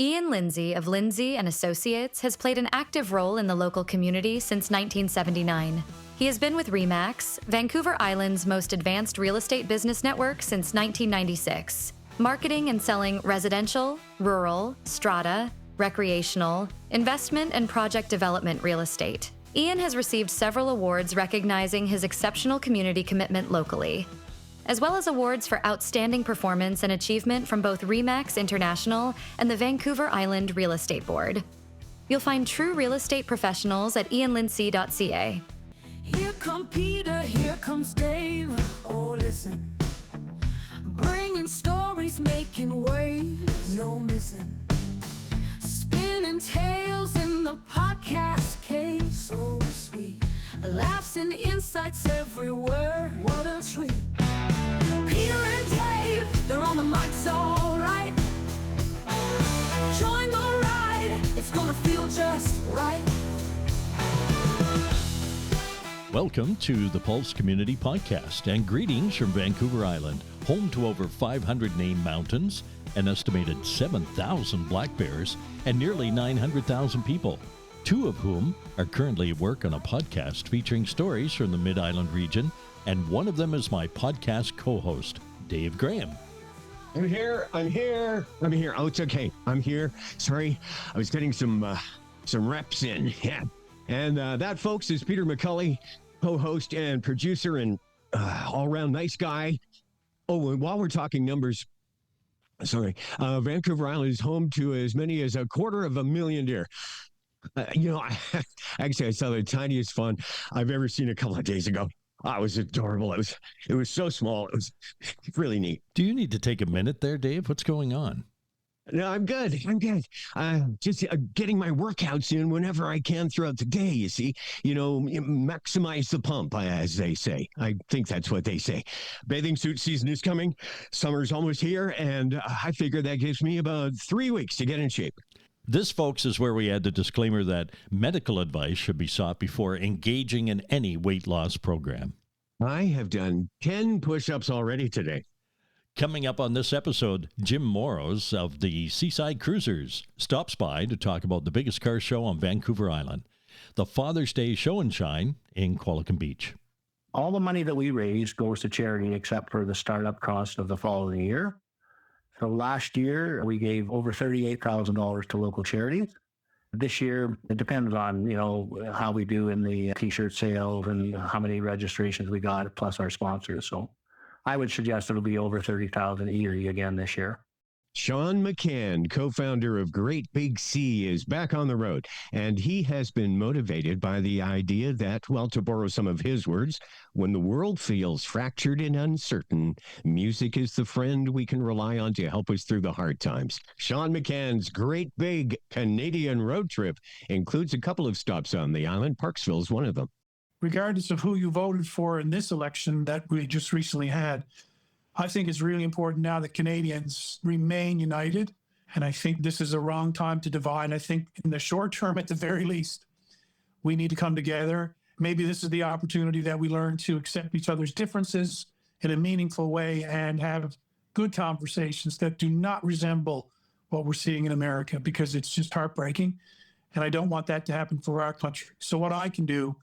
Ian Lindsay of Lindsay and Associates has played an active role in the local community since 1979. He has been with RE/MAX, Vancouver Island's most advanced real estate business network, since 1996, marketing and selling residential, rural, strata, recreational, investment, and project development real estate. Ian has received several awards recognizing his exceptional community commitment locally, as well as awards for outstanding performance and achievement from both RE/MAX International and the Vancouver Island Real Estate Board. You'll find true real estate professionals at ianlindsay.ca. Here come Peter, here comes Dave. Oh, listen. Bringing stories, making waves, no missing. Spinning tales in the podcast cave, so sweet. Laughs and insights everywhere, what a treat. Peter and Dave, they're on the mics, alright. Join the ride, it's gonna feel just right. Welcome to the Pulse Community Podcast, and greetings from Vancouver Island, home to over 500 named mountains, an estimated 7,000 black bears, and nearly 900,000 people, two of whom are currently at work on a podcast featuring stories from the Mid-Island region, and one of them is my podcast co-host, Dave Graham. I'm here. Oh, it's okay. I'm here. Sorry, I was getting some reps in. Yeah. And that, folks, is Peter McCully, co-host and producer and all-around nice guy. Oh, and while we're talking numbers, Vancouver Island is home to as many as 250,000 deer. Actually, I saw the tiniest fawn I've ever seen a couple of days ago. Oh, it was adorable. It was so small. It was really neat. Do you need to take a minute there, Dave? What's going on? No, I'm good. Just getting my workouts in whenever I can throughout the day, you see. Maximize the pump, as they say. I think that's what they say. Bathing suit season is coming. Summer's almost here, and I figure that gives me about 3 weeks to get in shape. This, folks, is where we add the disclaimer that medical advice should be sought before engaging in any weight loss program. I have done 10 push-ups already today. Coming up on this episode, Jim Moroz of the Seaside Cruisers stops by to talk about the biggest car show on Vancouver Island, the Father's Day Show and Shine in Qualicum Beach. All the money that we raise goes to charity except for the startup cost of the following year. So last year, we gave over $38,000 to local charities. This year, it depends on, how we do in the T-shirt sales and how many registrations we got, plus our sponsors. So I would suggest it'll be over 30,000 eatery again this year. Sean McCann, co-founder of Great Big Sea, is back on the road, and he has been motivated by the idea that, well, to borrow some of his words, when the world feels fractured and uncertain, music is the friend we can rely on to help us through the hard times. Sean McCann's Great Big Canadian Road Trip includes a couple of stops on the island. Parksville is one of them. Regardless of who you voted for in this election that we just recently had, I think it's really important now that Canadians remain united. And I think this is a wrong time to divide. I think in the short term, at the very least, we need to come together. Maybe this is the opportunity that we learn to accept each other's differences in a meaningful way and have good conversations that do not resemble what we're seeing in America, because it's just heartbreaking. And I don't want that to happen for our country. So what I can do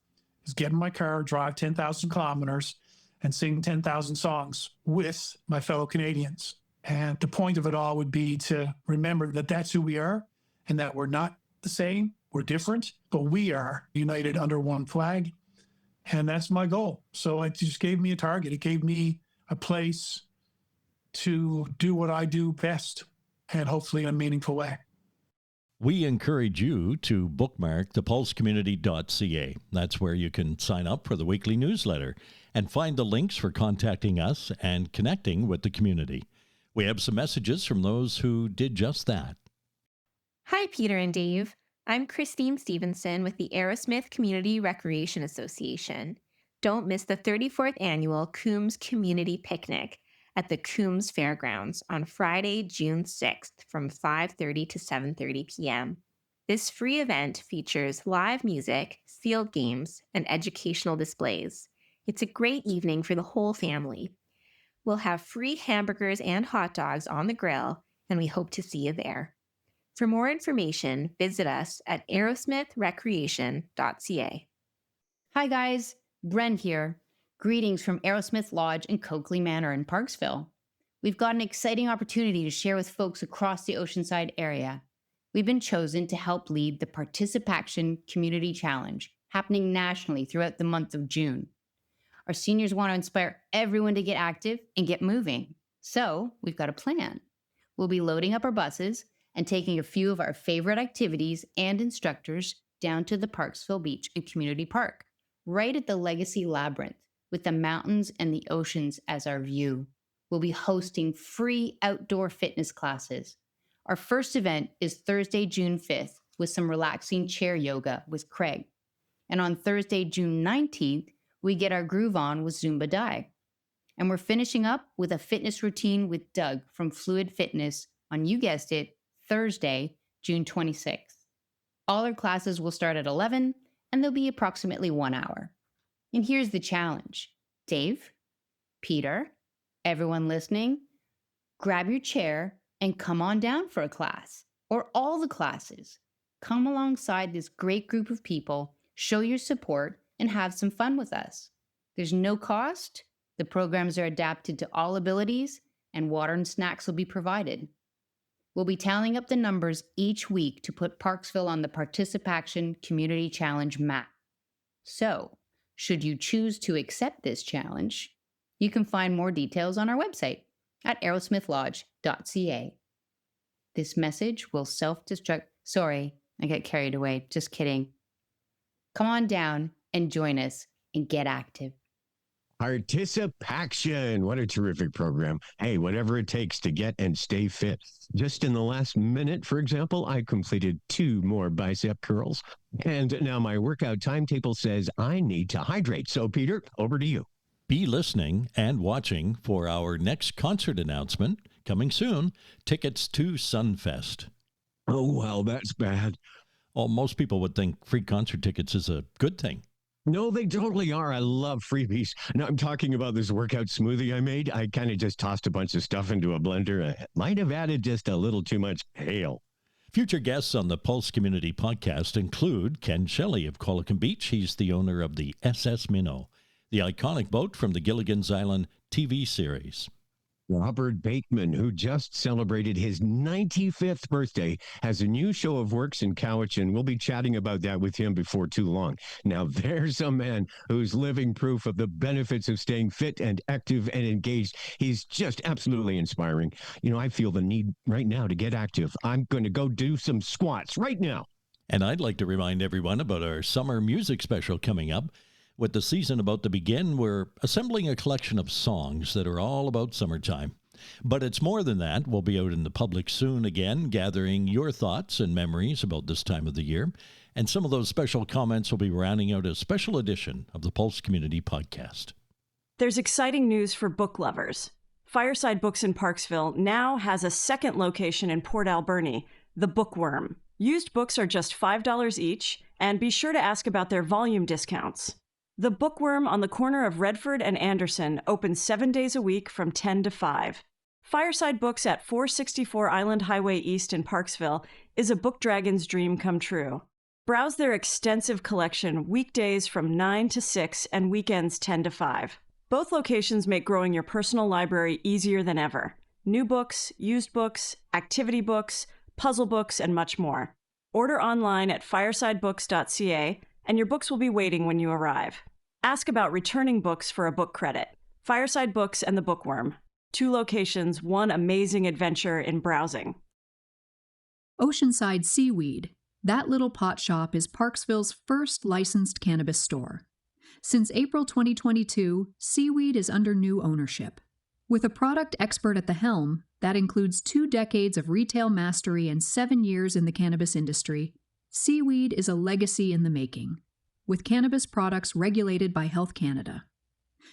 is get in my car, drive 10,000 kilometers, and sing 10,000 songs with my fellow Canadians. And the point of it all would be to remember that that's who we are, and that we're not the same, we're different, but we are united under one flag. And that's my goal. So it just gave me a target. It gave me a place to do what I do best, and hopefully in a meaningful way. We encourage you to bookmark thepulsecommunity.ca. That's where you can sign up for the weekly newsletter and find the links for contacting us and connecting with the community. We have some messages from those who did just that. Hi, Peter and Dave. I'm Christine Stevenson with the Aerosmith Community Recreation Association. Don't miss the 34th annual Coombs Community Picnic at the Coombs Fairgrounds on Friday, June 6th from 5:30 to 7:30 p.m. This free event features live music, field games, and educational displays. It's a great evening for the whole family. We'll have free hamburgers and hot dogs on the grill, and we hope to see you there. For more information, visit us at aerosmithrecreation.ca. Hi guys, Bren here. Greetings from Aerosmith Lodge in Coakley Manor in Parksville. We've got an exciting opportunity to share with folks across the Oceanside area. We've been chosen to help lead the Participation Community Challenge, happening nationally throughout the month of June. Our seniors want to inspire everyone to get active and get moving. So we've got a plan. We'll be loading up our buses and taking a few of our favorite activities and instructors down to the Parksville Beach and Community Park, right at the Legacy Labyrinth, with the mountains and the oceans as our view. We'll be hosting free outdoor fitness classes. Our first event is Thursday, June 5th, with some relaxing chair yoga with Craig. And on Thursday, June 19th, we get our groove on with Zumba Dai. And we're finishing up with a fitness routine with Doug from Fluid Fitness on, you guessed it, Thursday, June 26th. All our classes will start at 11, and they'll be approximately 1 hour. And here's the challenge. Dave, Peter, everyone listening, grab your chair and come on down for a class, or all the classes. Come alongside this great group of people, show your support, and have some fun with us. There's no cost, the programs are adapted to all abilities, and water and snacks will be provided. We'll be tallying up the numbers each week to put Parksville on the Participation Community Challenge map. So, should you choose to accept this challenge, you can find more details on our website at aerosmithlodge.ca. This message will self-destruct. Sorry, I got carried away. Just kidding. Come on down and join us and get active. Participation. What a terrific program. Hey, whatever it takes to get and stay fit. Just in the last minute, for example, I completed 2 more bicep curls. And now my workout timetable says I need to hydrate. So, Peter, over to you. Be listening and watching for our next concert announcement coming soon, tickets to Sunfest. Oh, well, that's bad. Well, most people would think free concert tickets is a good thing. No, they totally are. I love freebies. Now, I'm talking about this workout smoothie I made. I kind of just tossed a bunch of stuff into a blender. I might have added just a little too much ale. Future guests on the Pulse Community Podcast include Ken Shelley of Qualicum Beach. He's the owner of the SS Minnow, the iconic boat from the Gilligan's Island TV series. Robert Bateman, who just celebrated his 95th birthday, has a new show of works in Cowichan. We'll be chatting about that with him before too long. Now, there's a man who's living proof of the benefits of staying fit and active and engaged. He's just absolutely inspiring. You know, I feel the need right now to get active. I'm going to go do some squats right now. And I'd like to remind everyone about our summer music special coming up. With the season about to begin, we're assembling a collection of songs that are all about summertime. But it's more than that. We'll be out in the public soon again, gathering your thoughts and memories about this time of the year. And some of those special comments will be rounding out a special edition of the Pulse Community Podcast. There's exciting news for book lovers. Fireside Books in Parksville now has a second location in Port Alberni, the Bookworm. Used books are just $5 each, and be sure to ask about their volume discounts. The Bookworm on the corner of Redford and Anderson opens 7 days a week from 10 to 5. Fireside Books at 464 Island Highway East in Parksville is a book dragon's dream come true. Browse their extensive collection weekdays from 9 to 6 and weekends 10 to 5. Both locations make growing your personal library easier than ever. New books, used books, activity books, puzzle books, and much more. Order online at firesidebooks.ca and your books will be waiting when you arrive. Ask about returning books for a book credit. Fireside Books and the Bookworm. 2 locations, 1 amazing adventure in browsing. Oceanside Seaweed. That little pot shop is Parksville's first licensed cannabis store. Since April 2022, Seaweed is under new ownership. With a product expert at the helm, that includes 2 decades of retail mastery and 7 years in the cannabis industry, Seaweed is a legacy in the making, with cannabis products regulated by Health Canada.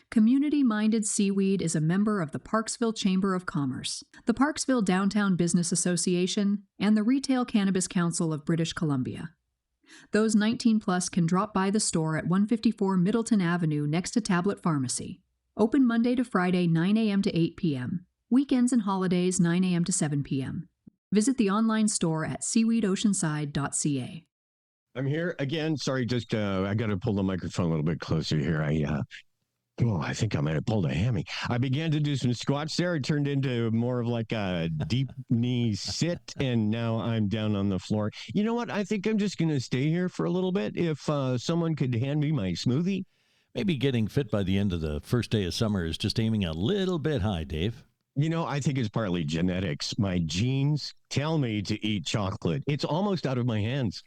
Community-minded Seaweed is a member of the Parksville Chamber of Commerce, the Parksville Downtown Business Association, and the Retail Cannabis Council of British Columbia. Those 19+ can drop by the store at 154 Middleton Avenue next to Tablet Pharmacy. Open Monday to Friday, 9 a.m. to 8 p.m. Weekends and holidays, 9 a.m. to 7 p.m. Visit the online store at seaweedoceanside.ca. I'm here again. Sorry, just I got to pull the microphone a little bit closer here. I think I might have pulled a hammy. I began to do some squats there. It turned into more of like a deep knee sit, and now I'm down on the floor. You know what? I think I'm just going to stay here for a little bit. If someone could hand me my smoothie. Maybe getting fit by the end of the first day of summer is just aiming a little bit high, Dave. You know, I think it's partly genetics. My genes tell me to eat chocolate. It's almost out of my hands.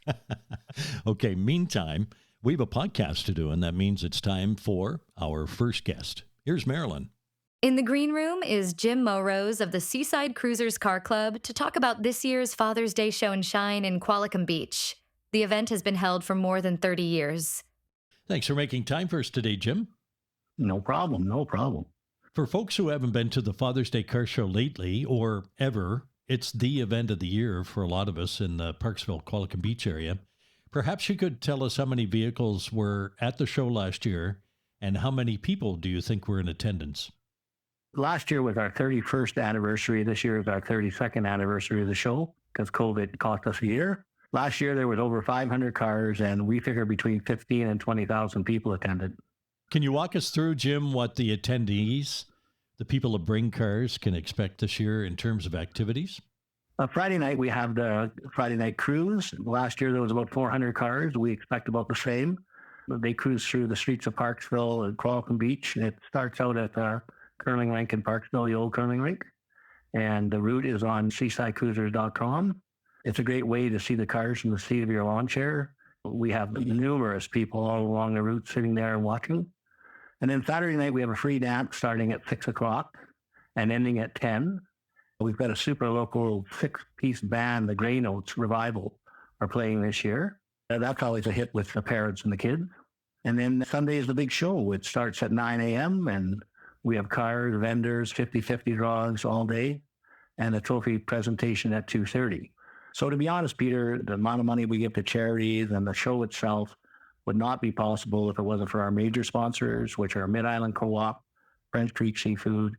Okay, meantime, we have a podcast to do, and that means it's time for our first guest. Here's Marilyn. In the green room is Jim Moroz of the Seaside Cruisers Car Club to talk about this year's Father's Day Show and Shine in Qualicum Beach. The event has been held for more than 30 years. Thanks for making time for us today, Jim. No problem, no problem. For folks who haven't been to the Father's Day Car Show lately or ever, it's the event of the year for a lot of us in the Parksville, Qualicum Beach area. Perhaps you could tell us how many vehicles were at the show last year and how many people do you think were in attendance? Last year was our 31st anniversary. This year is our 32nd anniversary of the show because COVID cost us a year. Last year there was over 500 cars, and we figure between 15 and 20,000 people attended. Can you walk us through, Jim, what the attendees, the people that bring cars, can expect this year in terms of activities? Friday night, we have the Friday night cruise. Last year, there was about 400 cars. We expect about the same. They cruise through the streets of Parksville and Qualicum Beach. It starts out at the curling rink in Parksville, the old curling rink. And the route is on seasidecruisers.com. It's a great way to see the cars from the seat of your lawn chair. We have numerous people all along the route sitting there and watching. And then Saturday night, we have a free dance starting at 6 o'clock and ending at 10. We've got a super local 6-piece band, the Grey Notes Revival, are playing this year. That's always a hit with the parents and the kids. And then Sunday is the big show. It starts at 9 a.m. and we have cars, vendors, 50-50 draws all day, and a trophy presentation at 2:30. So to be honest, Peter, the amount of money we give to charities and the show itself would not be possible if it wasn't for our major sponsors, which are Mid-Island Co-op, French Creek Seafood,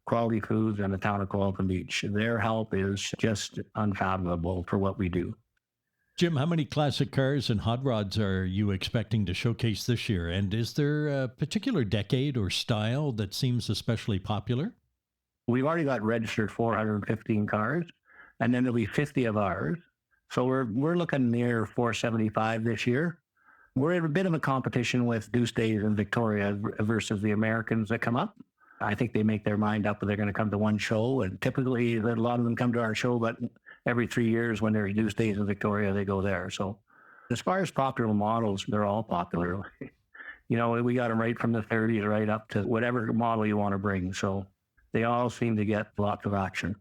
Quality Foods, and the town of Qualicum Beach. Their help is just unfathomable for what we do. Jim, how many classic cars and hot rods are you expecting to showcase this year? And is there a particular decade or style that seems especially popular? We've already got registered 415 cars, and then there'll be 50 of ours. So we're looking near 475 this year. We're in a bit of a competition with Deuce Days in Victoria versus the Americans that come up. I think they make their mind up that they're going to come to one show, and typically a lot of them come to our show, but every 3 years when there's Deuce Days in Victoria, they go there. So as far as popular models, they're all popular. You know, we got them right from the 30s right up to whatever model you want to bring. So they all seem to get lots of action.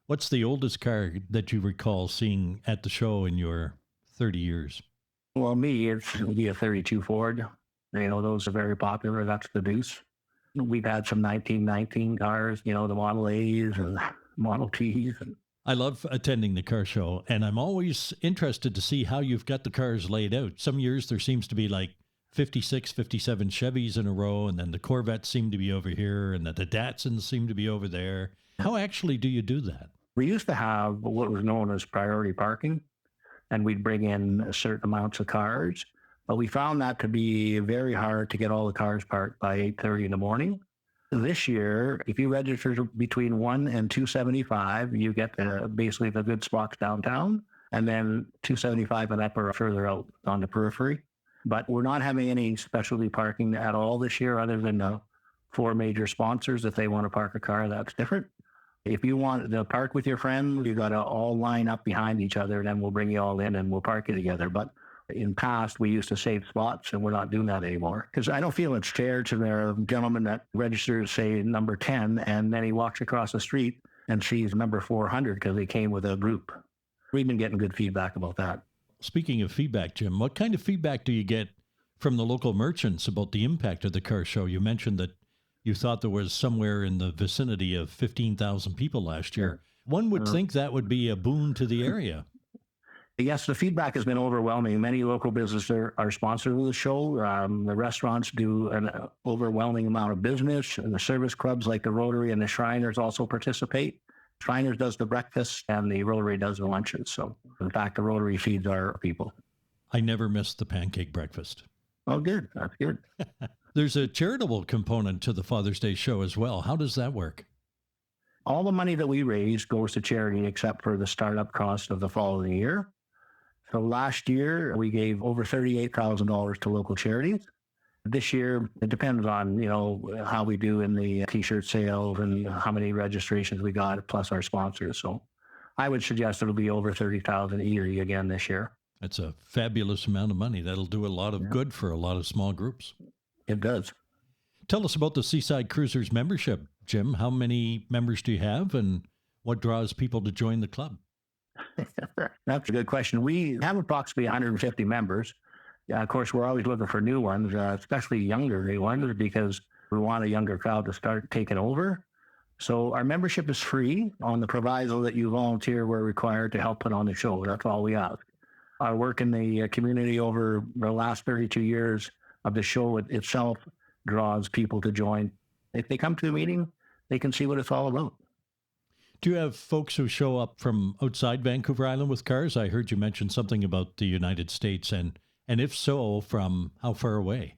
What's the oldest car that you recall seeing at the show in your 30 years? Well, it'll be a 32 Ford. You know, those are very popular. That's the Deuce. We've had some 1919 cars, you know, the Model A's and Model T's. I love attending the car show, and I'm always interested to see how you've got the cars laid out. Some years there seems to be like 56, 57 Chevys in a row, and then the Corvettes seem to be over here, and the Datsuns seem to be over there. How actually do you do that? We used to have what was known as priority parking, and we'd bring in certain amounts of cars. But we found that to be very hard to get all the cars parked by 8:30 in the morning. This year, if you register between 1 and 275, you get basically the good spots downtown, and then 275 and up or further out on the periphery. But we're not having any specialty parking at all this year other than the 4 major sponsors. If they want to park a car, that's different. If you want to park with your friends, you got to all line up behind each other, and then we'll bring you all in and we'll park you together. But in past, we used to save spots, and we're not doing that anymore. Because I don't feel it's fair to the gentleman that registers, say, number 10, and then he walks across the street and sees number 400 because they came with a group. We've been getting good feedback about that. Speaking of feedback, Jim, what kind of feedback do you get from the local merchants about the impact of the car show? You mentioned that you thought there was somewhere in the vicinity of 15,000 people last year. One would think that would be a boon to the area. Yes, the feedback has been overwhelming. Many local businesses are sponsors of the show. The restaurants do an overwhelming amount of business, and the service clubs like the Rotary and the Shriners also participate. Shriners does the breakfast and the Rotary does the lunches. So, in fact, the Rotary feeds our people. I never missed the pancake breakfast. Oh, good. That's good. There's a charitable component to the Father's Day show as well. How does that work? All the money that we raise goes to charity except for the startup cost of the following year. So last year, we gave over $38,000 to local charities. This year, it depends on, how we do in the T-shirt sales and how many registrations we got, plus our sponsors. So I would suggest it'll be over $30,000 easily again this year. That's a fabulous amount of money. That'll do a lot of good for a lot of small groups. It does. Tell us about the Seaside Cruisers membership, Jim. How many members do you have and what draws people to join the club? That's a good question. We have approximately 150 members. Of course, we're always looking for new ones, especially younger ones, because we want a younger crowd to start taking over. So our membership is free on the proviso that you volunteer where required to help put on the show. That's all we ask. Our work in the community over the last 32 years of the show itself draws people to join. If they come to the meeting, they can see what it's all about. Do you have folks who show up from outside Vancouver Island with cars? I heard you mention something about the United States, and if so, from how far away?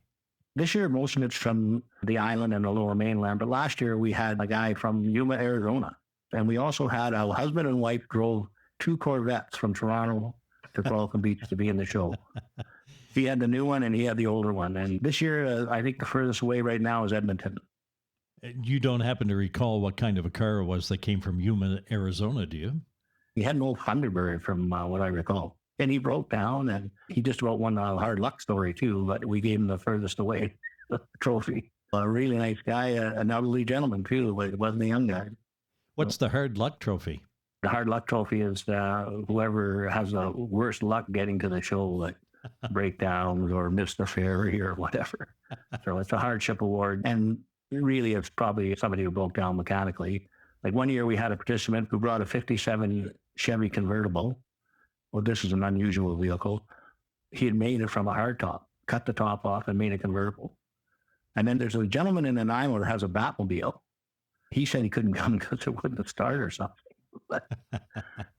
This year, most of it's from the island and the lower mainland, but last year we had a guy from Yuma, Arizona, and we also had a husband and wife drove 2 Corvettes from Toronto to Qualicum Beach to be in the show. He had the new one and he had the older one, and this year, I think the furthest away right now is Edmonton. You don't happen to recall what kind of a car it was that came from Yuma, Arizona, do you? He had an old Thunderbird from what I recall. And he broke down and he just wrote one hard luck story too, but we gave him the furthest away trophy. A really nice guy, an elderly gentleman too, but it wasn't a young guy. What's the hard luck trophy? The hard luck trophy is whoever has the worst luck getting to the show, like breakdowns or missed the ferry or whatever. So it's a hardship award. And really, it's probably somebody who broke down mechanically. Like one year we had a participant who brought a 57 Chevy convertible. Well, this is an unusual vehicle. He had made it from a hardtop, cut the top off and made a convertible. And then there's a gentleman in Nanaimo that has a Batmobile. He said he couldn't come because it wouldn't start or something. But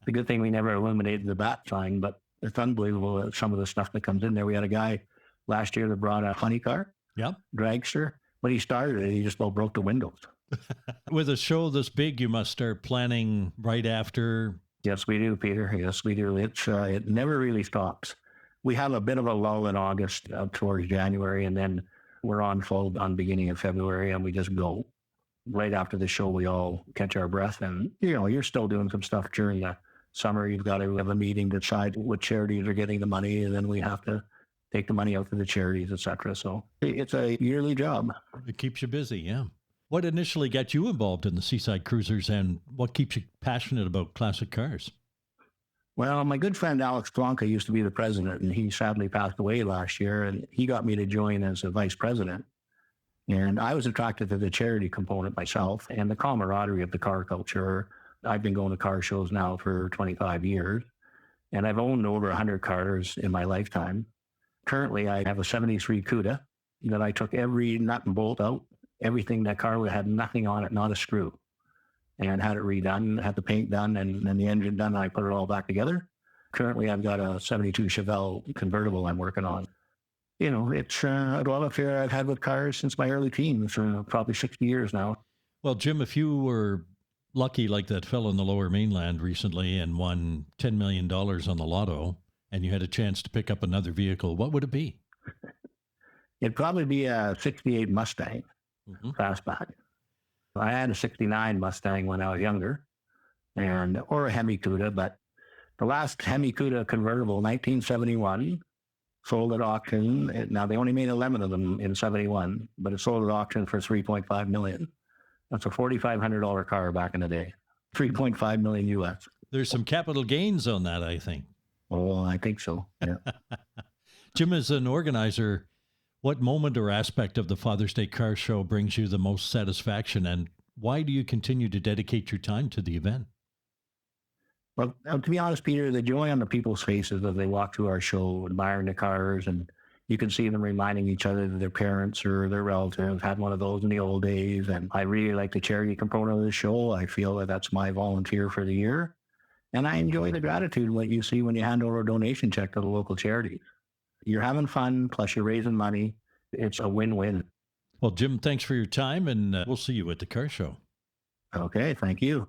the good thing we never eliminated the bat sign, but it's unbelievable some of the stuff that comes in there. We had a guy last year that brought a funny car, dragster. When he started it, he just about broke the windows. With a show this big, you must start planning right after. Yes, we do, Peter. Yes, we do. It never really stops. We have a bit of a lull in August towards January, and then we're on full on beginning of February, and we just go. Right after the show, we all catch our breath, and you're still doing some stuff during the summer. You've got to have a meeting to decide what charities are getting the money, and then we have to take the money out to the charities, etc. So it's a yearly job. It keeps you busy, yeah. What initially got you involved in the Seaside Cruisers, and what keeps you passionate about classic cars? Well, my good friend Alex Blanca used to be the president, and he sadly passed away last year, and he got me to join as a vice president. And I was attracted to the charity component myself and the camaraderie of the car culture. I've been going to car shows now for 25 years, and I've owned over 100 cars in my lifetime. Currently, I have a 73 Cuda that I took every nut and bolt out. Everything that car had nothing on it, not a screw, and had it redone, had the paint done, and then the engine done, and I put it all back together. Currently, I've got a 72 Chevelle convertible I'm working on. It's a love affair I've had with cars since my early teens, for probably 60 years now. Well, Jim, if you were lucky like that fellow in the lower mainland recently and won $10 million on the lotto, and you had a chance to pick up another vehicle, what would it be? It'd probably be a 68 Mustang fastback. I had a 69 Mustang when I was younger, or a Hemi Cuda, but the last Hemi Cuda convertible, 1971, sold at auction. Now, they only made 11 of them in 71, but it sold at auction for $3.5 million. That's a $4,500 car back in the day. $3.5 million US. There's some capital gains on that, I think. Oh, I think so. Yeah. Jim, as an organizer, what moment or aspect of the Father's Day Car Show brings you the most satisfaction, and why do you continue to dedicate your time to the event? Well, to be honest, Peter, the joy on the people's faces as they walk through our show, admiring the cars, and You can see them reminding each other that their parents or their relatives had one of those in the old days. And I really like the charity component of the show. I feel that that's my volunteer for the year. And I enjoy the gratitude what you see when you hand over a donation check to the local charity. You're having fun, plus you're raising money. It's a win-win. Well, Jim, thanks for your time, and we'll see you at the car show. Okay, thank you.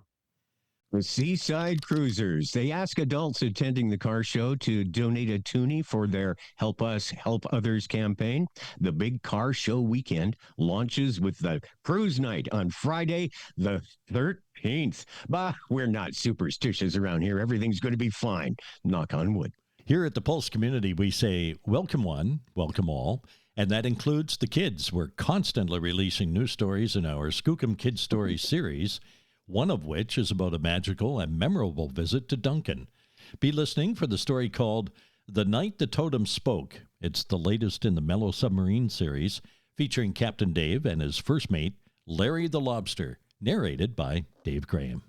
The Seaside Cruisers. They ask adults attending the car show to donate a toonie for their Help Us, Help Others campaign. The big car show weekend launches with the cruise night on Friday, the 13th. Bah, we're not superstitious around here. Everything's going to be fine. Knock on wood. Here at the Pulse community, we say, welcome one, welcome all. And that includes the kids. We're constantly releasing new stories in our Skookum Kids Stories series, one of which is about a magical and memorable visit to Duncan. Be listening for the story called The Night the Totem Spoke. It's the latest in the Mellow Submarine series, featuring Captain Dave and his first mate, Larry the Lobster, narrated by Dave Graham.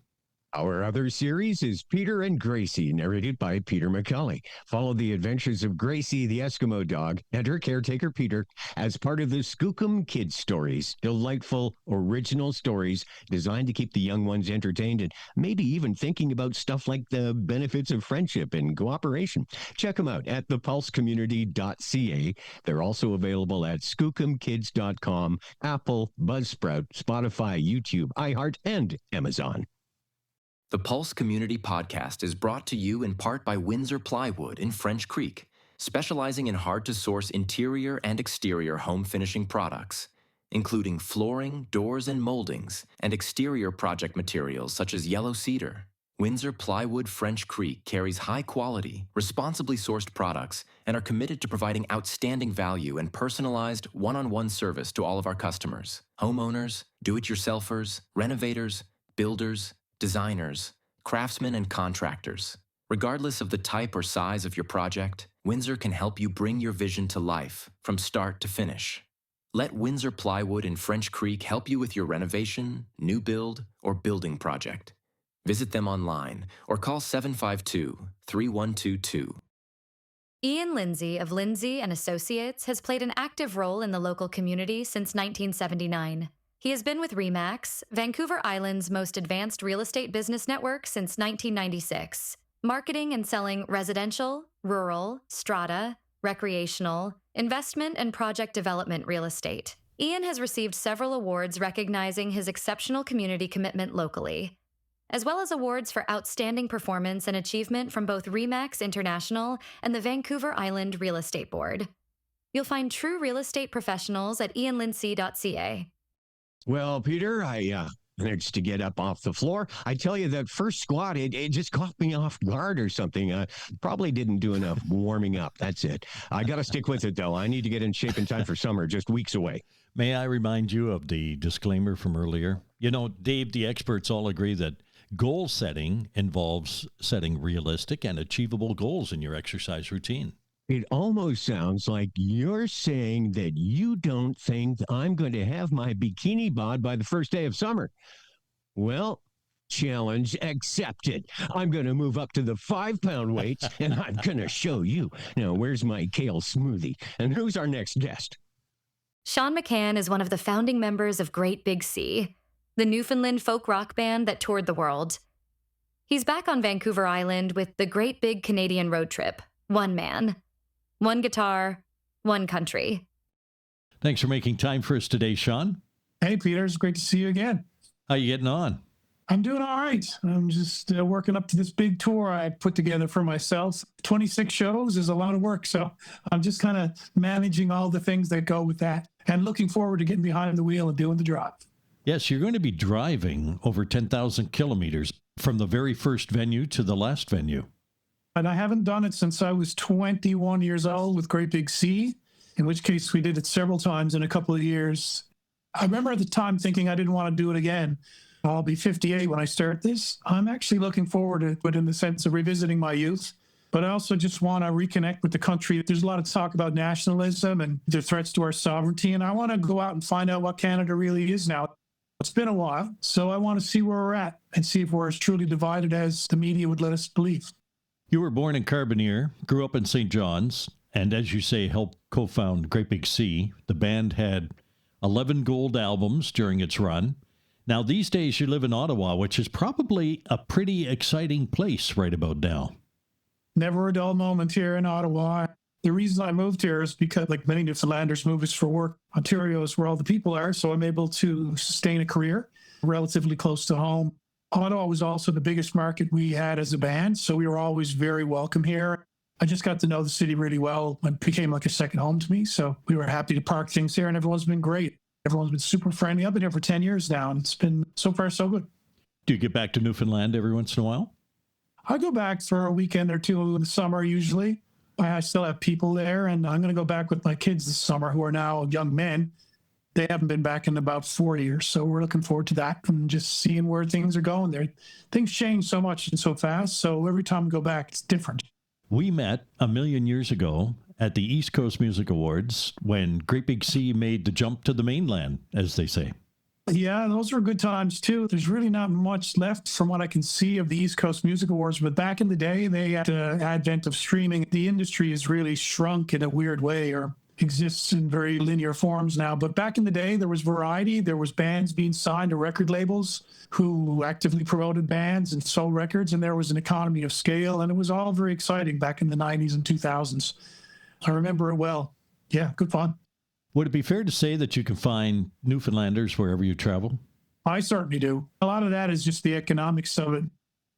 Our other series is Peter and Gracie, narrated by Peter McCully. Follow the adventures of Gracie, the Eskimo dog, and her caretaker, Peter, as part of the Skookum Kids Stories. Delightful, original stories designed to keep the young ones entertained and maybe even thinking about stuff like the benefits of friendship and cooperation. Check them out at thepulsecommunity.ca. They're also available at skookumkids.com, Apple, Buzzsprout, Spotify, YouTube, iHeart, and Amazon. The Pulse Community Podcast is brought to you in part by Windsor Plywood in French Creek, specializing in hard-to-source interior and exterior home finishing products, including flooring, doors, and moldings, and exterior project materials such as yellow cedar. Windsor Plywood French Creek carries high-quality, responsibly sourced products and are committed to providing outstanding value and personalized, one-on-one service to all of our customers, homeowners, do-it-yourselfers, renovators, builders, designers, craftsmen, and contractors. Regardless of the type or size of your project, Windsor can help you bring your vision to life from start to finish. Let Windsor Plywood in French Creek help you with your renovation, new build, or building project. Visit them online or call 752-3122. Ian Lindsay of Lindsay and Associates has played an active role in the local community since 1979. He has been with RE/MAX, Vancouver Island's most advanced real estate business network since 1996, marketing and selling residential, rural, strata, recreational, investment, and project development real estate. Ian has received several awards recognizing his exceptional community commitment locally, as well as awards for outstanding performance and achievement from both RE/MAX International and the Vancouver Island Real Estate Board. You'll find true real estate professionals at ianlindsay.ca. Well, Peter, I managed to get up off the floor. I tell you, that first squat, it just caught me off guard or something. Probably didn't do enough warming up. That's it. I got to stick with it, though. I need to get in shape in time for summer, just weeks away. May I remind you of the disclaimer from earlier? You know, Dave, the experts all agree that goal setting involves setting realistic and achievable goals in your exercise routine. It almost sounds like you're saying that you don't think I'm going to have my bikini bod by the first day of summer. Well, challenge accepted. I'm going to move up to the 5-pound weights, and I'm going to show you. Now, where's my kale smoothie? And who's our next guest? Sean McCann is one of the founding members of Great Big Sea, the Newfoundland folk rock band that toured the world. He's back on Vancouver Island with the Great Big Canadian Road Trip, one man. One guitar, one country. Thanks for making time for us today, Sean. Hey, Peter, it's great to see you again. How you getting on? I'm doing all right. I'm just working up to this big tour I put together for myself. 26 shows is a lot of work, so I'm just kind of managing all the things that go with that and looking forward to getting behind the wheel and doing the drive. Yes, you're going to be driving over 10,000 kilometers from the very first venue to the last venue. And I haven't done it since I was 21 years old with Great Big Sea, in which case we did it several times in a couple of years. I remember at the time thinking I didn't want to do it again. I'll be 58 when I start this. I'm actually looking forward to it in the sense of revisiting my youth, but I also just want to reconnect with the country. There's a lot of talk about nationalism and the threats to our sovereignty, and I want to go out and find out what Canada really is now. It's been a while, so I want to see where we're at and see if we're as truly divided as the media would let us believe. You were born in Carbonear, grew up in St. John's, and as you say, helped co-found Great Big Sea. The band had 11 gold albums during its run. Now, these days you live in Ottawa, which is probably a pretty exciting place right about now. Never a dull moment here in Ottawa. The reason I moved here is because, like many Newfoundlanders, move is for work. Ontario is where all the people are, so I'm able to sustain a career relatively close to home. Ottawa was also the biggest market we had as a band, so we were always very welcome here. I just got to know the city really well. It became like a second home to me, so we were happy to park things here, and everyone's been great. Everyone's been super friendly. I've been here for 10 years now, and it's been so far so good. Do you get back to Newfoundland every once in a while? I go back for a weekend or two in the summer usually. I still have people there, and I'm going to go back with my kids this summer who are now young men. They haven't been back in about 4 years, so we're looking forward to that and just seeing where things are going. Things change so much and so fast, so every time we go back, it's different. We met a million years ago at the East Coast Music Awards when Great Big Sea made the jump to the mainland, as they say. Yeah, those were good times too. There's really not much left from what I can see of the East Coast Music Awards, but back in the day, they had the advent of streaming. The industry has really shrunk in a weird way, or exists in very linear forms now. But back in the day, there was variety. There was bands being signed to record labels who actively promoted bands and sold records, and there was an economy of scale, and it was all very exciting back in the 90s and 2000s. I remember it well. Yeah, good fun. Would it be fair to say that you can find Newfoundlanders wherever you travel? I certainly do. A lot of that is just the economics of it.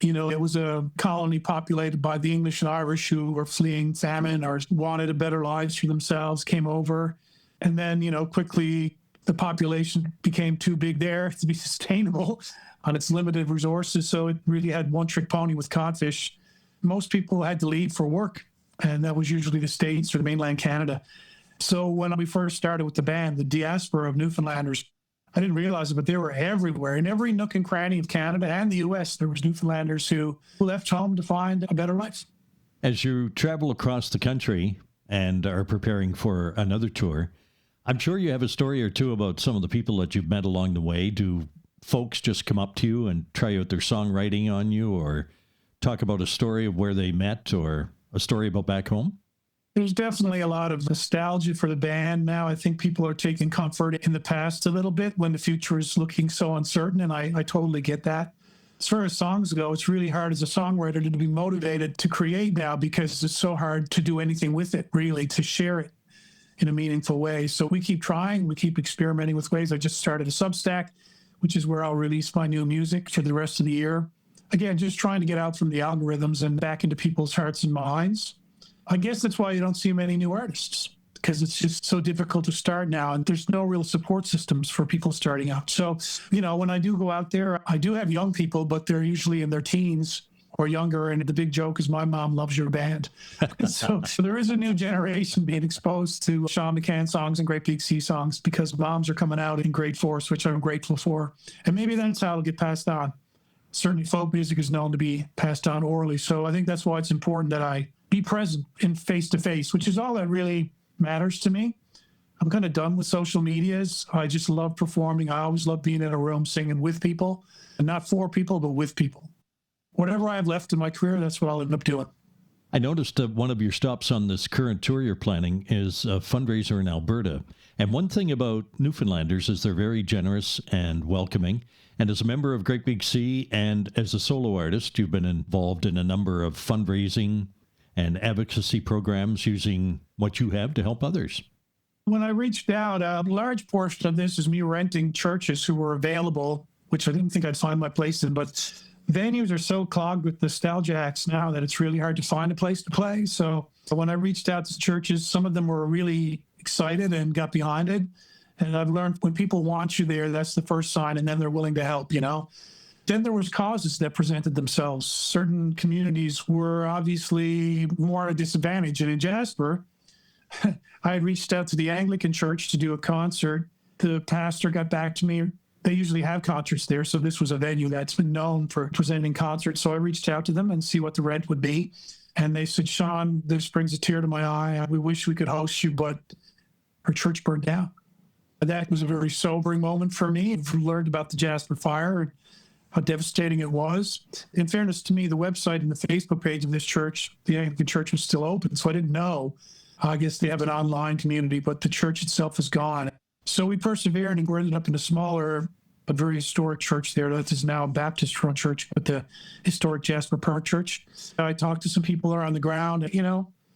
You know, it was a colony populated by the English and Irish who were fleeing famine or wanted a better lives for themselves, came over. And then, you know, quickly the population became too big there to be sustainable on its limited resources. So it really had one-trick pony with codfish. Most people had to leave for work, and that was usually the States or the mainland Canada. So when we first started with the band, the diaspora of Newfoundlanders, I didn't realize it, but they were everywhere. In every nook and cranny of Canada and the U.S., there was Newfoundlanders who left home to find a better life. As you travel across the country and are preparing for another tour, I'm sure you have a story or two about some of the people that you've met along the way. Do folks just come up to you and try out their songwriting on you, or talk about a story of where they met, or a story about back home? There's definitely a lot of nostalgia for the band now. I think people are taking comfort in the past a little bit when the future is looking so uncertain, and I totally get that. As far as songs go, it's really hard as a songwriter to be motivated to create now because it's so hard to do anything with it, really, to share it in a meaningful way. So we keep trying, we keep experimenting with ways. I just started a Substack, which is where I'll release my new music for the rest of the year. Again, just trying to get out from the algorithms and back into people's hearts and minds. I guess that's why you don't see many new artists, because it's just so difficult to start now, and there's no real support systems for people starting out. So, you know, when I do go out there, I do have young people, but they're usually in their teens or younger, and the big joke is my mom loves your band. So there is a new generation being exposed to Sean McCann songs and Great Big Sea songs because moms are coming out in great force, which I'm grateful for. And maybe that's how it'll get passed on. Certainly folk music is known to be passed on orally, so I think that's why it's important that I be present in face-to-face, which is all that really matters to me. I'm kind of done with social medias. I just love performing. I always love being in a room singing with people, and not for people, but with people. Whatever I have left in my career, that's what I'll end up doing. I noticed that one of your stops on this current tour you're planning is a fundraiser in Alberta. And one thing about Newfoundlanders is they're very generous and welcoming. And as a member of Great Big Sea and as a solo artist, you've been involved in a number of fundraising and advocacy programs using what you have to help others. When I reached out, a large portion of this is me renting churches who were available, which I didn't think I'd find my place in, but venues are so clogged with nostalgia acts now that it's really hard to find a place to play. So when I reached out to churches, some of them were really excited and got behind it. And I've learned when people want you there, that's the first sign, and then they're willing to help, you know. Then there was causes that presented themselves. Certain communities were obviously more at a disadvantage. And in Jasper, I had reached out to the Anglican Church to do a concert. The pastor got back to me. They usually have concerts there, so this was a venue that's been known for presenting concerts. So I reached out to them and see what the rent would be. And they said, Sean, this brings a tear to my eye. We wish we could host you, but our church burned down. That was a very sobering moment for me. I've learned about the Jasper fire and how devastating it was. In fairness to me, the website and the Facebook page of this church, the Anglican Church, was still open, so I didn't know. I guess they have an online community, but the church itself is gone. So we persevered and we ended up in a smaller but very historic church there that is now a Baptist run church, but the historic Jasper Park Church. I talked to some people around the ground.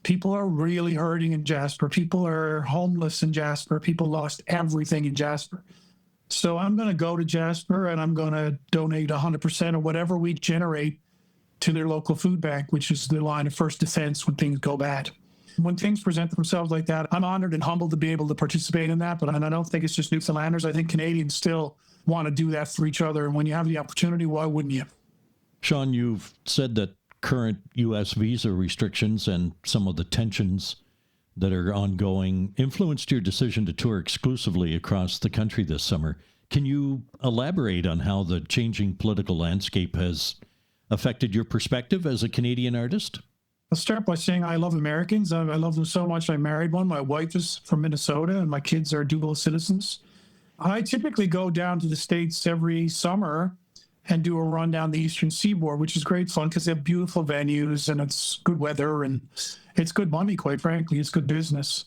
People are really hurting in Jasper. People are homeless in Jasper. People lost everything in Jasper. So I'm going to go to Jasper and I'm going to donate 100% of whatever we generate to their local food bank, which is the line of first defense when things go bad. When things present themselves like that, I'm honored and humbled to be able to participate in that. But I don't think it's just Newfoundlanders. I think Canadians still want to do that for each other. And when you have the opportunity, why wouldn't you? Sean, you've said that current U.S. visa restrictions and some of the tensions that are ongoing influenced your decision to tour exclusively across the country this summer. Can you elaborate on how the changing political landscape has affected your perspective as a Canadian artist? I'll start by saying I love Americans. I love them so much. I married one. My wife is from Minnesota, and my kids are dual citizens. I typically go down to the States every summer and do a run down the Eastern Seaboard, which is great fun because they have beautiful venues and it's good weather and it's good money, quite frankly. It's good business.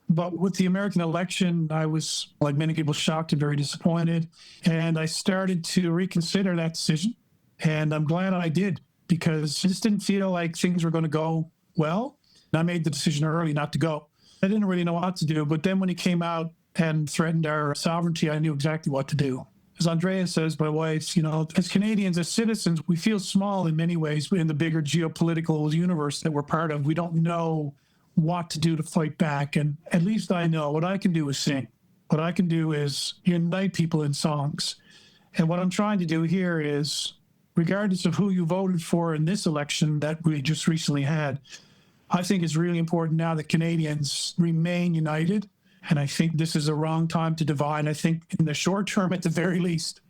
But with the American election, I was, like many people, shocked and very disappointed. And I started to reconsider that decision. And I'm glad I did, because I just didn't feel like things were going to go well. And I made the decision early not to go. I didn't really know what to do. But then when he came out and threatened our sovereignty, I knew exactly what to do. As Andrea says, my wife, as Canadians, as citizens, we feel small in many ways in the bigger geopolitical universe that we're part of. We don't know what to do to fight back. And at least I know what I can do is sing. What I can do is unite people in songs. And what I'm trying to do here is, regardless of who you voted for in this election that we just recently had, I think it's really important now that Canadians remain united. And I think this is a wrong time to divide. I think in the short term, at the very least,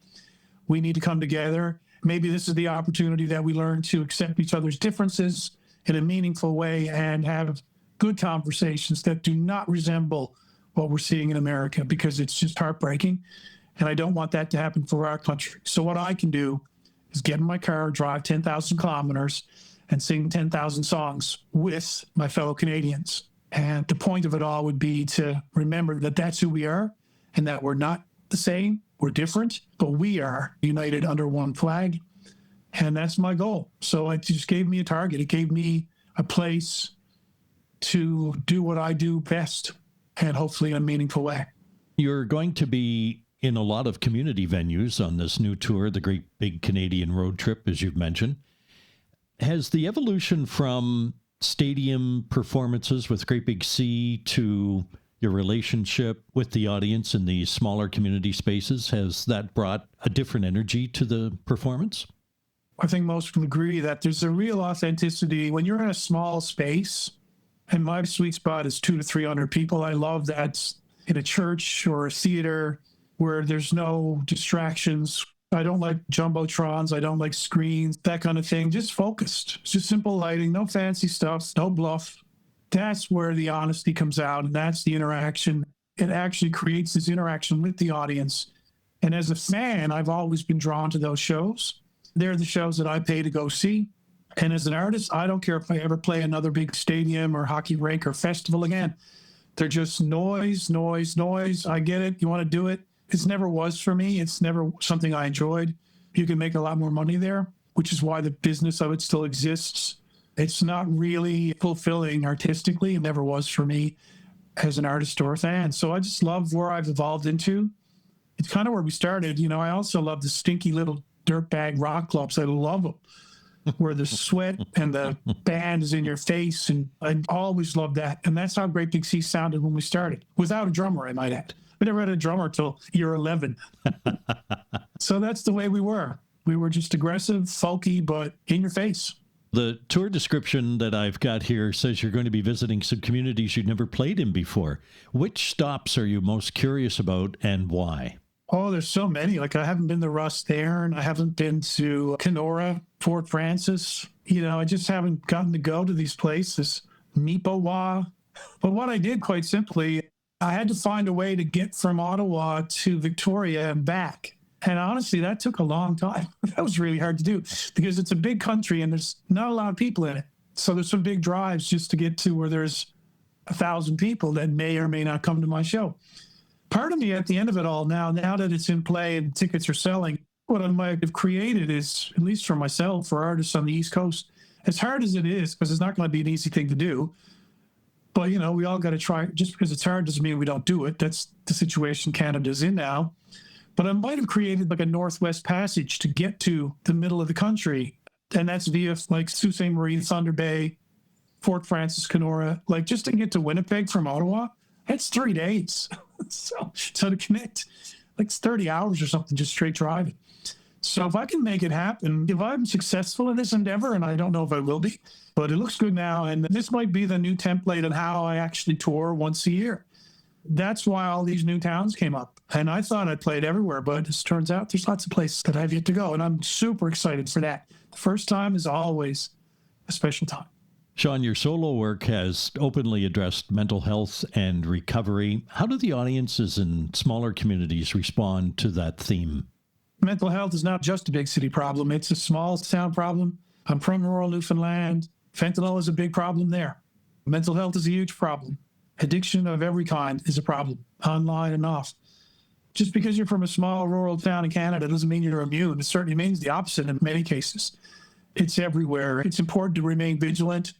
we need to come together. Maybe this is the opportunity that we learn to accept each other's differences in a meaningful way and have good conversations that do not resemble what we're seeing in America, because it's just heartbreaking. And I don't want that to happen for our country. So what I can do is get in my car, drive 10,000 kilometers, and sing 10,000 songs with my fellow Canadians. And the point of it all would be to remember that that's who we are and that we're not the same, we're different, but we are united under one flag. And that's my goal. So it just gave me a target. It gave me a place to do what I do best, and hopefully in a meaningful way. You're going to be in a lot of community venues on this new tour, the Great Big Canadian Road Trip, as you've mentioned. Has the evolution from stadium performances with Great Big Sea to your relationship with the audience in these smaller community spaces, has that brought a different energy to the performance? I think most will agree that there's a real authenticity when you're in a small space, and my sweet spot is 200 to 300 people. I love that in a church or a theater where there's no distractions. I don't like jumbotrons. I don't like screens, that kind of thing. Just focused. It's just simple lighting, no fancy stuff, no bluff. That's where the honesty comes out, and that's the interaction. It actually creates this interaction with the audience. And as a fan, I've always been drawn to those shows. They're the shows that I pay to go see. And as an artist, I don't care if I ever play another big stadium or hockey rink or festival again. They're just noise, noise, noise. I get it. You want to do it. It never was for me. It's never something I enjoyed. You can make a lot more money there, which is why the business of it still exists. It's not really fulfilling artistically. It never was for me as an artist or a fan. So I just love where I've evolved into. It's kind of where we started. I also love the stinky little dirtbag rock clubs. I love them, where the sweat and the band is in your face. And I always loved that. And that's how Great Big Sea sounded when we started, without a drummer, I might add. We never had a drummer till year 11. So that's the way we were. We were just aggressive, folky, but in your face. The tour description that I've got here says you're going to be visiting some communities you've never played in before. Which stops are you most curious about and why? Oh, there's so many. Like, I haven't been to Rosthern. I haven't been to Kenora, Fort Francis. I just haven't gotten to go to these places. Mipawa. But what I did, quite simply, I had to find a way to get from Ottawa to Victoria and back. And honestly, that took a long time. That was really hard to do because it's a big country and there's not a lot of people in it. So there's some big drives just to get to where there's 1,000 people that may or may not come to my show. Part of me at the end of it all now that it's in play and tickets are selling, what I might have created is, at least for myself, for artists on the East Coast, as hard as it is, because it's not going to be an easy thing to do, but, we all got to try. Just because it's hard doesn't mean we don't do it. That's the situation Canada's in now. But I might have created like a Northwest Passage to get to the middle of the country, and that's via like Sault Ste. Marie, Thunder Bay, Fort Francis, Kenora, like just to get to Winnipeg from Ottawa, that's 3 days. So to connect, like it's 30 hours or something, just straight driving. So if I can make it happen, if I'm successful in this endeavor, and I don't know if I will be, but it looks good now, and this might be the new template on how I actually tour once a year. That's why all these new towns came up. And I thought I'd played everywhere, but it turns out there's lots of places that I've yet to go, and I'm super excited for that. The first time is always a special time. Sean, your solo work has openly addressed mental health and recovery. How do the audiences in smaller communities respond to that theme? Mental health is not just a big city problem. It's a small town problem. I'm from rural Newfoundland. Fentanyl is a big problem there. Mental health is a huge problem. Addiction of every kind is a problem, online and off. Just because you're from a small rural town in Canada doesn't mean you're immune. It certainly means the opposite in many cases. It's everywhere. It's important to remain vigilant.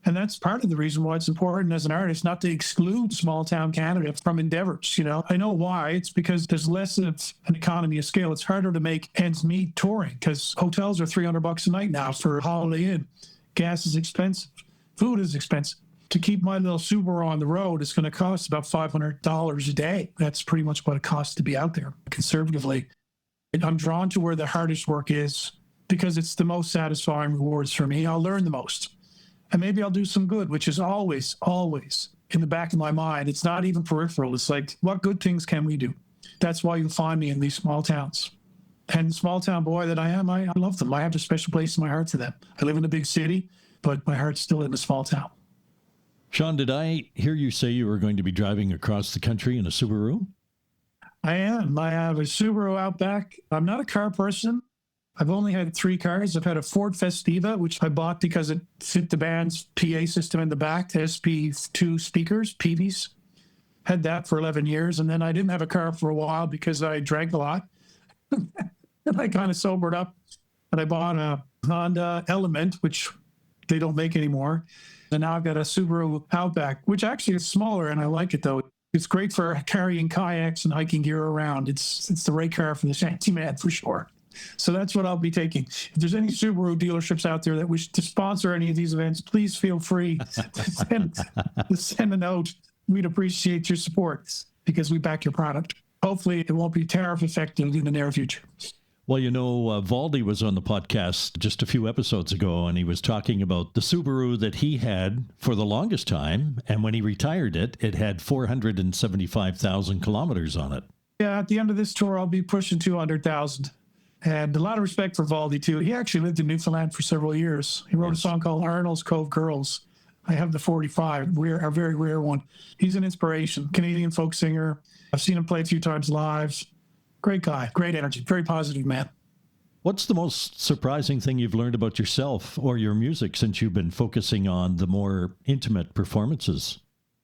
And that's part of the reason why it's important as an artist not to exclude small town Canada from endeavors. I know why. It's because there's less of an economy of scale. It's harder to make ends meet touring because hotels are $300 a night now for a Holiday Inn. Gas is expensive. Food is expensive. To keep my little Subaru on the road, it's going to cost about $500 a day. That's pretty much what it costs to be out there, conservatively. I'm drawn to where the hardest work is because it's the most satisfying rewards for me. I'll learn the most. And maybe I'll do some good, which is always, always in the back of my mind. It's not even peripheral. It's like, what good things can we do? That's why you'll find me in these small towns. And the small town boy that I am, I love them. I have a special place in my heart to them. I live in a big city, but my heart's still in a small town. Sean, did I hear you say you were going to be driving across the country in a Subaru? I am. I have a Subaru Outback. I'm not a car person. I've only had 3 cars. I've had a Ford Festiva, which I bought because it fit the band's PA system in the back, the SP2 speakers, PVs. Had that for 11 years. And then I didn't have a car for a while because I drank a lot. And I kind of sobered up. And I bought a Honda Element, which they don't make anymore. And now I've got a Subaru Outback, which actually is smaller, and I like it, though. It's great for carrying kayaks and hiking gear around. It's the right car for the shanty man, for sure. So that's what I'll be taking. If there's any Subaru dealerships out there that wish to sponsor any of these events, please feel free to send a note. We'd appreciate your support because we back your product. Hopefully it won't be tariff effective in the near future. Well, Valdi was on the podcast just a few episodes ago, and he was talking about the Subaru that he had for the longest time. And when he retired it had 475,000 kilometers on it. Yeah, at the end of this tour, I'll be pushing 200,000. And a lot of respect for Valdi, too. He actually lived in Newfoundland for several years. He wrote a song called Arnold's Cove Girls. I have the 45, a very rare one. He's an inspiration, Canadian folk singer. I've seen him play a few times live. Great guy, great energy, very positive man. What's the most surprising thing you've learned about yourself or your music since you've been focusing on the more intimate performances?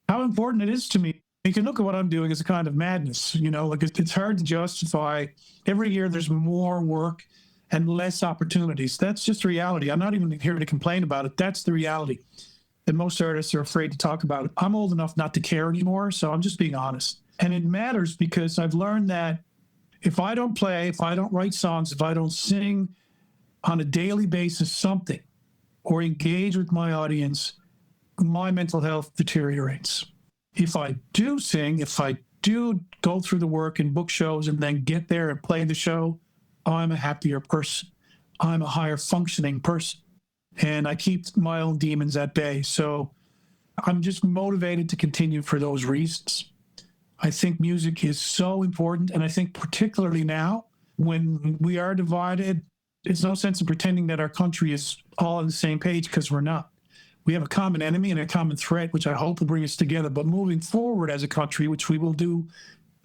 How important it is to me. You can look at what I'm doing as a kind of madness, like it's hard to justify. Every year there's more work and less opportunities. That's just reality. I'm not even here to complain about it. That's the reality. And most artists are afraid to talk about it. I'm old enough not to care anymore, so I'm just being honest. And it matters because I've learned that if I don't play, if I don't write songs, if I don't sing on a daily basis something or engage with my audience, my mental health deteriorates. If I do sing, if I do go through the work and book shows and then get there and play the show, I'm a happier person. I'm a higher functioning person. And I keep my own demons at bay. So I'm just motivated to continue for those reasons. I think music is so important. And I think particularly now, when we are divided, there's no sense in pretending that our country is all on the same page because we're not. We have a common enemy and a common threat, which I hope will bring us together. But moving forward as a country, which we will do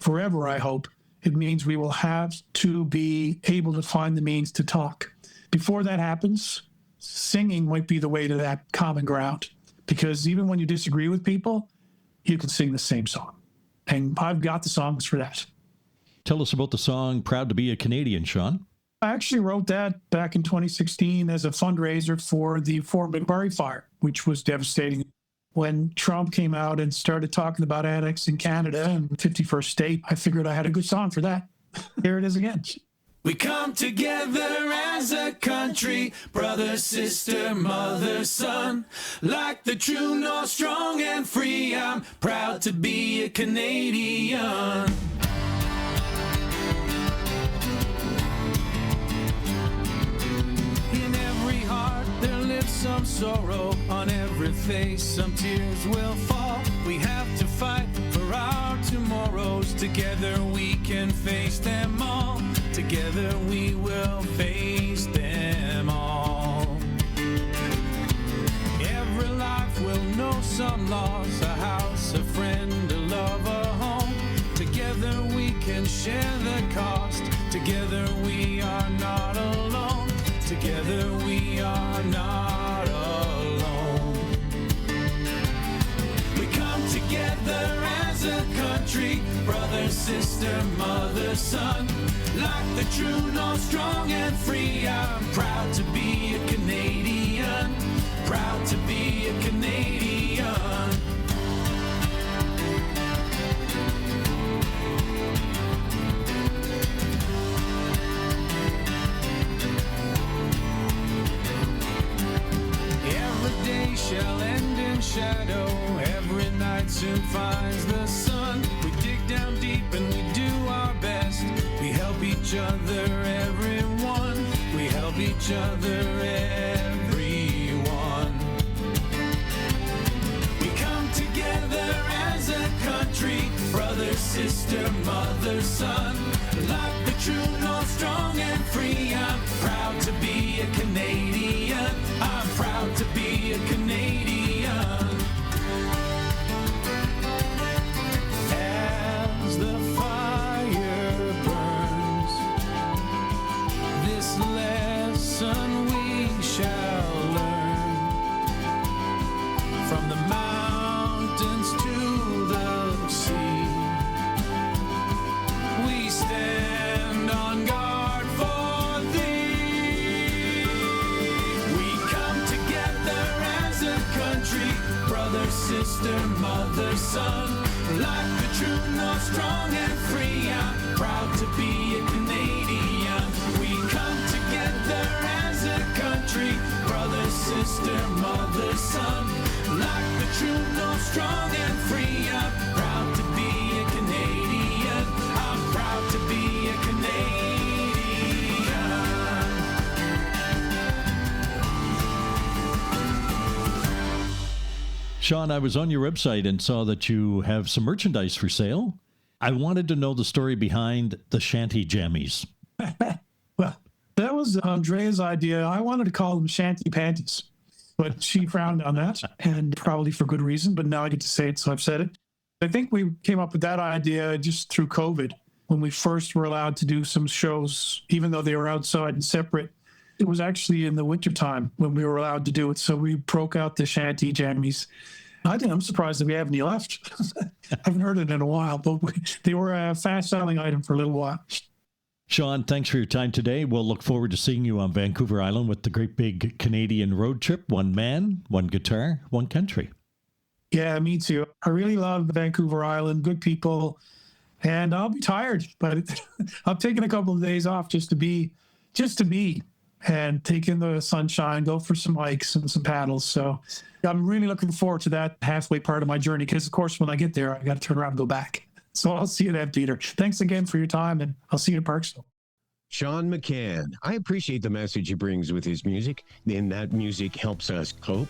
forever, I hope, it means we will have to be able to find the means to talk. Before that happens, singing might be the way to that common ground. Because even when you disagree with people, you can sing the same song. And I've got the songs for that. Tell us about the song Proud to be a Canadian, Sean. I actually wrote that back in 2016 as a fundraiser for the Fort McMurray fire, which was devastating. When Trump came out and started talking about annexing Canada and 51st state, I figured I had a good song for that. Here it is again. We come together as a country, brother, sister, mother, son. Like the true north, strong and free, I'm proud to be a Canadian. In every heart there lives some sorrow, on every face some tears will fall. We have to fight for our tomorrows, together we can face them all. Together we will face them all. Every life will know some loss, a house, a friend, a love, a home. Together we can share the cost. Together we are not alone. Together we are not alone. We come together as a country, brother, sister, mother, son. Like the true north, strong and free, I'm proud to be a Canadian. Proud to be a Canadian. Every day shall end in shadow. Every night soon finds the sun. We dig down deep and we do our best. We help each other, everyone. We help each other, everyone. We come together as a country, brother, sister, mother, son. Like the true north, strong and free, I'm proud to be a Canadian. I'm proud to be a Canadian. As the fire burns, this lesson we shall learn. From the mountains to the sea, we stand on guard for thee. We come together as a country, brother, sister, mother, son. Like the true north, strong and free, I'm proud to be a Canadian. We come together as a country, brother, sister, mother, son. Like the true north, strong and free, I'm proud to be a Canadian. I'm proud to be a Canadian. Sean, I was on your website and saw that you have some merchandise for sale. I wanted to know the story behind the shanty jammies. Well, that was Andrea's idea. I wanted to call them shanty panties, but she frowned on that, and probably for good reason, but now I get to say it, so I've said it. I think we came up with that idea just through COVID, when we first were allowed to do some shows, even though they were outside and separate. It was actually in the wintertime when we were allowed to do it, so we broke out the shanty jammies. I'm surprised that we have any left. I haven't heard it in a while, but they were a fast-selling item for a little while. Sean, thanks for your time today. We'll look forward to seeing you on Vancouver Island with the great big Canadian road trip. One man, one guitar, one country. Yeah, me too. I really love Vancouver Island, good people, and I'll be tired, but I'm taking a couple of days off just to be, and take in the sunshine, go for some hikes and some paddles. So I'm really looking forward to that halfway part of my journey, because, of course, when I get there, I got to turn around and go back. So I'll see you then, Peter. Thanks again for your time, and I'll see you in Parksville. Sean McCann. I appreciate the message he brings with his music, and that music helps us cope.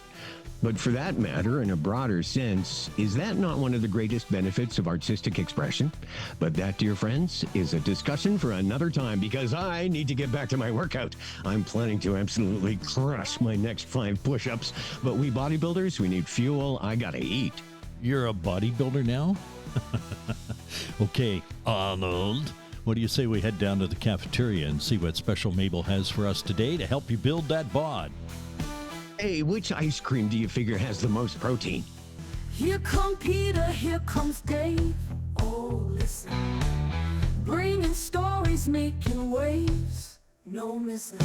But for that matter, in a broader sense, is that not one of the greatest benefits of artistic expression? But that, dear friends, is a discussion for another time, because I need to get back to my workout. I'm planning to absolutely crush my next 5 push-ups. But we bodybuilders, we need fuel. I gotta eat. You're a bodybuilder now? Okay, Arnold. What do you say we head down to the cafeteria and see what special Mabel has for us today to help you build that bod? Hey, which ice cream do you figure has the most protein? Here come Peter, here comes Dave. Oh, listen. Bringing stories, making waves. No missing.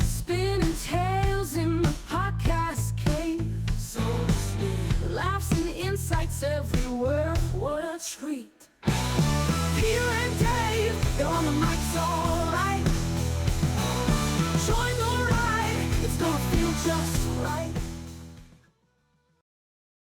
Spinning tales in the podcast cave. So sweet. Laughs and insights everywhere. What a treat. Peter and Dave, they're on the mic, so